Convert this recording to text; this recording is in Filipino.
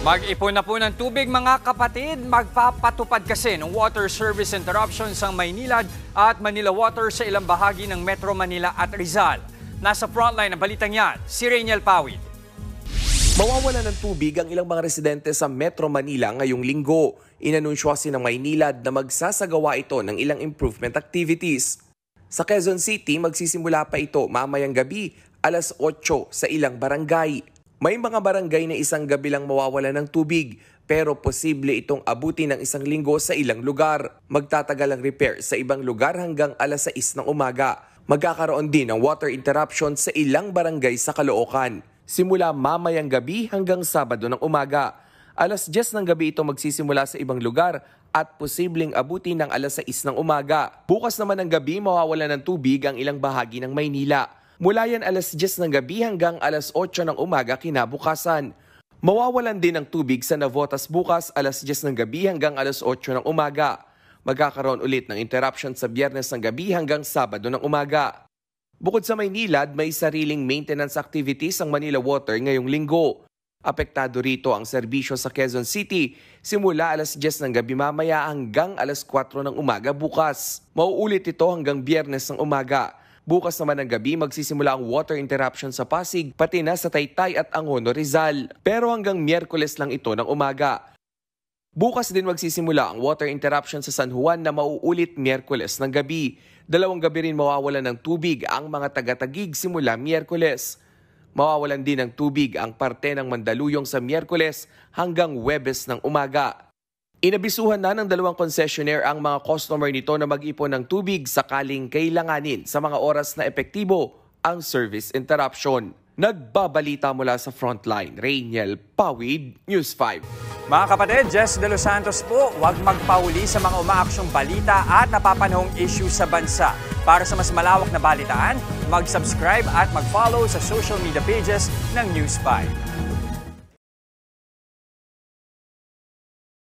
Mag-ipon na po ng tubig mga kapatid, magpapatupad kasi ng water service interruptions ang Maynilad at Manila Water sa ilang bahagi ng Metro Manila at Rizal. Nasa frontline ng balitang yan, si Rainiel Pawid. Mawawala ng tubig ang ilang mga residente sa Metro Manila ngayong linggo. Inanunsyo kasi ng Maynilad na magsasagawa ito ng ilang improvement activities. Sa Quezon City, magsisimula pa ito mamayang gabi, alas 8 sa ilang barangay. May mga barangay na isang gabi lang mawawala ng tubig, pero posible itong abutin ng isang linggo sa ilang lugar. Magtatagal ang repair sa ibang lugar hanggang alas 6 ng umaga. Magkakaroon din ng water interruption sa ilang barangay sa Caloocan. Simula mamayang gabi hanggang Sabado ng umaga. Alas 10 ng gabi ito magsisimula sa ibang lugar at posibleng abutin ng alas 6 ng umaga. Bukas naman ng gabi mawawala ng tubig ang ilang bahagi ng Maynila. Mula yan alas 10 ng gabi hanggang alas 8 ng umaga kinabukasan. Mawawalan din ng tubig sa Navotas bukas alas 10 ng gabi hanggang alas 8 ng umaga. Magkakaroon ulit ng interruption sa Biyernes ng gabi hanggang Sabado ng umaga. Bukod sa Maynilad, may sariling maintenance activities ang Manila Water ngayong linggo. Apektado rito ang serbisyo sa Quezon City simula alas 10 ng gabi mamaya hanggang alas 4 ng umaga bukas. Mauulit ito hanggang Biyernes ng umaga. Bukas naman ng gabi magsisimula ang water interruption sa Pasig, pati na sa Taytay at Angono, Rizal. Pero hanggang Miyerkules lang ito ng umaga. Bukas din magsisimula ang water interruption sa San Juan na mauulit Miyerkules ng gabi. 2 gabi rin mawawalan ng tubig ang mga taga-Taguig simula Miyerkules. Mawawalan din ng tubig ang parte ng Mandaluyong sa Miyerkules hanggang Huwebes ng umaga. Inabisuhan na ng 2 concessionaire ang mga customer nito na mag-ipon ng tubig sakaling kailanganin sa mga oras na epektibo ang service interruption. Nagbabalita mula sa Frontline, Rainiel Pawid, News 5. Mga kapatid, Jess De Los Santos po, huwag magpauli sa mga umaaksyong balita at napapanahong issue sa bansa. Para sa mas malawak na balitaan, mag-subscribe at mag-follow sa social media pages ng News 5.